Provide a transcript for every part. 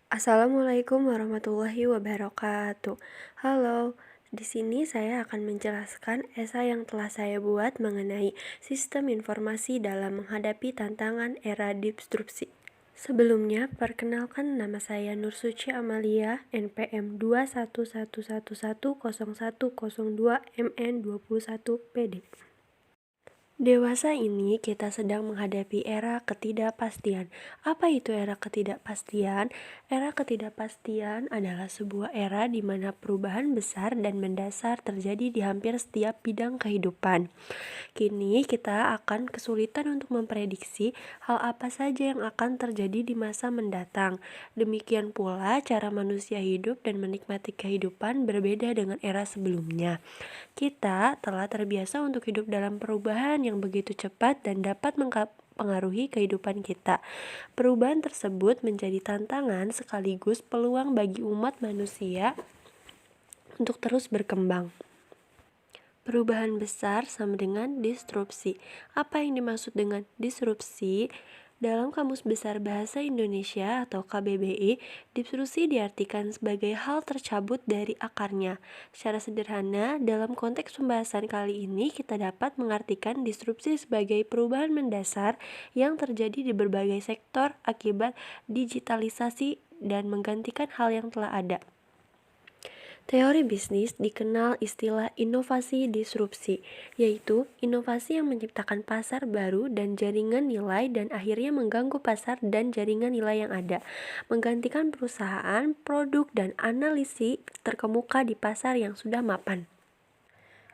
Assalamualaikum warahmatullahi wabarakatuh. Halo, di sini saya akan menjelaskan esai yang telah saya buat mengenai sistem informasi dalam menghadapi tantangan era disrupsi. Sebelumnya, perkenalkan nama saya Nursuci Amalia, NPM 211110102MN21PD. Dewasa ini kita sedang menghadapi era ketidakpastian. Apa itu era ketidakpastian? Era ketidakpastian adalah sebuah era di mana perubahan besar dan mendasar terjadi di hampir setiap bidang kehidupan. Kini kita akan kesulitan untuk memprediksi hal apa saja yang akan terjadi di masa mendatang. Demikian pula cara manusia hidup dan menikmati kehidupan berbeda dengan era sebelumnya. Kita telah terbiasa untuk hidup dalam perubahan yang begitu cepat dan dapat mempengaruhi kehidupan kita. Perubahan tersebut menjadi tantangan sekaligus peluang bagi umat manusia untuk terus berkembang. Perubahan besar sama dengan disrupsi. Apa yang dimaksud dengan disrupsi? Dalam Kamus Besar Bahasa Indonesia atau KBBI, disrupsi diartikan sebagai hal tercabut dari akarnya. Secara sederhana, dalam konteks pembahasan kali ini kita dapat mengartikan disrupsi sebagai perubahan mendasar yang terjadi di berbagai sektor akibat digitalisasi dan menggantikan hal yang telah ada. Teori bisnis dikenal istilah inovasi disrupsi, yaitu inovasi yang menciptakan pasar baru dan jaringan nilai dan akhirnya mengganggu pasar dan jaringan nilai yang ada, menggantikan perusahaan, produk, dan analisis terkemuka di pasar yang sudah mapan.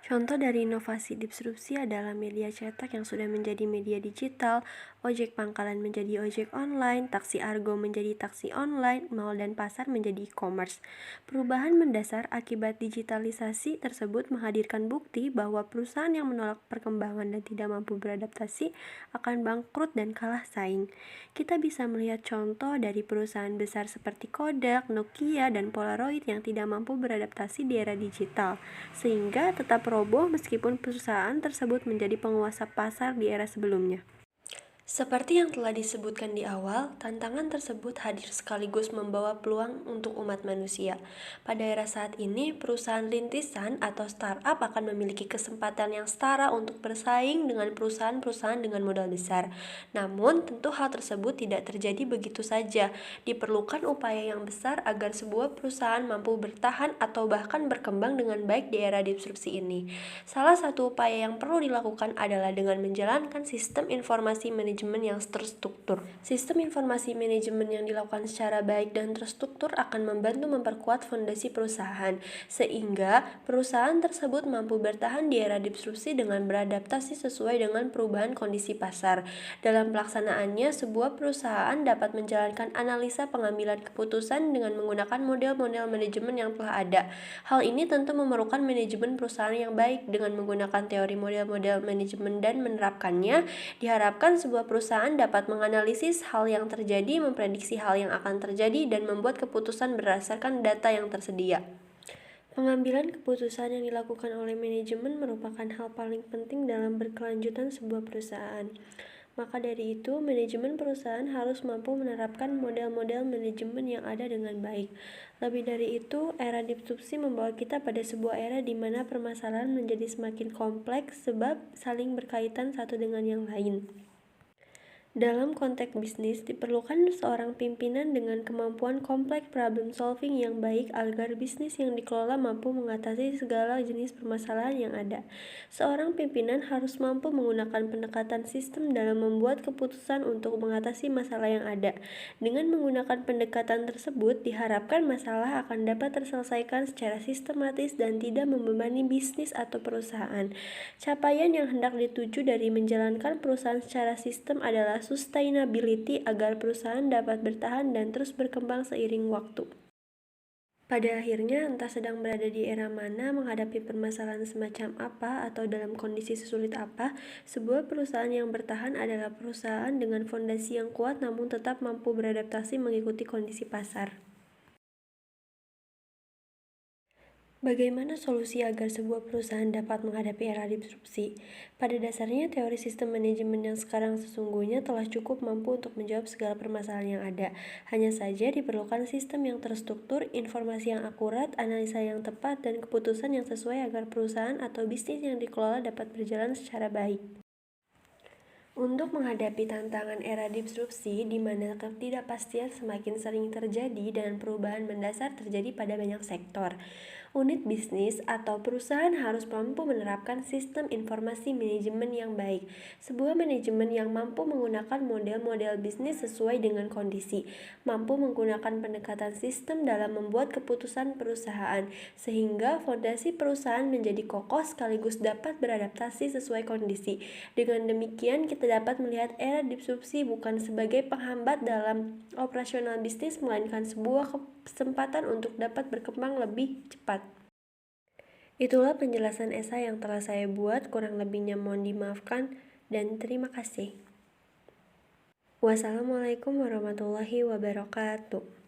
Contoh dari inovasi disrupsi adalah media cetak yang sudah menjadi media digital, ojek pangkalan menjadi ojek online, taksi argo menjadi taksi online, mal dan pasar menjadi e-commerce. Perubahan mendasar akibat digitalisasi tersebut menghadirkan bukti bahwa perusahaan yang menolak perkembangan dan tidak mampu beradaptasi akan bangkrut dan kalah saing. Kita bisa melihat contoh dari perusahaan besar seperti Kodak, Nokia, dan Polaroid yang tidak mampu beradaptasi di era digital, sehingga tetap roboh meskipun perusahaan tersebut menjadi penguasa pasar di era sebelumnya. Seperti yang telah disebutkan di awal, tantangan tersebut hadir sekaligus membawa peluang untuk umat manusia. Pada era saat ini, perusahaan rintisan atau startup akan memiliki kesempatan yang setara untuk bersaing dengan perusahaan-perusahaan dengan modal besar. Namun, tentu hal tersebut tidak terjadi begitu saja. Diperlukan upaya yang besar agar sebuah perusahaan mampu bertahan atau bahkan berkembang dengan baik di era disrupsi ini. Salah satu upaya yang perlu dilakukan adalah dengan menjalankan sistem informasi manajemen yang terstruktur. Sistem informasi manajemen yang dilakukan secara baik dan terstruktur akan membantu memperkuat fondasi perusahaan, sehingga perusahaan tersebut mampu bertahan di era disrupsi dengan beradaptasi sesuai dengan perubahan kondisi pasar. Dalam pelaksanaannya, sebuah perusahaan dapat menjalankan analisa pengambilan keputusan dengan menggunakan model-model manajemen yang telah ada. Hal ini tentu memerlukan manajemen perusahaan yang baik. Dengan menggunakan teori model-model manajemen dan menerapkannya, diharapkan sebuah perusahaan dapat menganalisis hal yang terjadi, memprediksi hal yang akan terjadi, dan membuat keputusan berdasarkan data yang tersedia. Pengambilan keputusan yang dilakukan oleh manajemen merupakan hal paling penting dalam berkelanjutan sebuah perusahaan. Maka dari itu, manajemen perusahaan harus mampu menerapkan model-model manajemen yang ada dengan baik. Lebih dari itu, era disrupsi membawa kita pada sebuah era di mana permasalahan menjadi semakin kompleks sebab saling berkaitan satu dengan yang lain. Dalam konteks bisnis, diperlukan seorang pimpinan dengan kemampuan kompleks problem solving yang baik agar bisnis yang dikelola mampu mengatasi segala jenis permasalahan yang ada. Seorang pimpinan harus mampu menggunakan pendekatan sistem dalam membuat keputusan untuk mengatasi masalah yang ada. Dengan menggunakan pendekatan tersebut, diharapkan masalah akan dapat terselesaikan secara sistematis dan tidak membebani bisnis atau perusahaan. Capaian yang hendak dituju dari menjalankan perusahaan secara sistem adalah sustainability agar perusahaan dapat bertahan dan terus berkembang seiring waktu. Pada akhirnya, entah sedang berada di era mana, menghadapi permasalahan semacam apa, atau dalam kondisi sesulit apa, sebuah perusahaan yang bertahan adalah perusahaan dengan fondasi yang kuat namun tetap mampu beradaptasi mengikuti kondisi pasar. Bagaimana solusi agar sebuah perusahaan dapat menghadapi era disrupsi? Pada dasarnya, teori sistem manajemen yang sekarang sesungguhnya telah cukup mampu untuk menjawab segala permasalahan yang ada. Hanya saja diperlukan sistem yang terstruktur, informasi yang akurat, analisa yang tepat, dan keputusan yang sesuai agar perusahaan atau bisnis yang dikelola dapat berjalan secara baik. Untuk menghadapi tantangan era disrupsi di mana ketidakpastian semakin sering terjadi dan perubahan mendasar terjadi pada banyak sektor, unit bisnis atau perusahaan harus mampu menerapkan sistem informasi manajemen yang baik. Sebuah manajemen yang mampu menggunakan model-model bisnis sesuai dengan kondisi, mampu menggunakan pendekatan sistem dalam membuat keputusan perusahaan, sehingga fondasi perusahaan menjadi kokoh sekaligus dapat beradaptasi sesuai kondisi. Dengan demikian, kita dapat melihat era disrupsi bukan sebagai penghambat dalam operasional bisnis, melainkan sebuah kesempatan untuk dapat berkembang lebih cepat. Itulah penjelasan esai yang telah saya buat, kurang lebihnya mohon dimaafkan, dan terima kasih. Wassalamualaikum warahmatullahi wabarakatuh.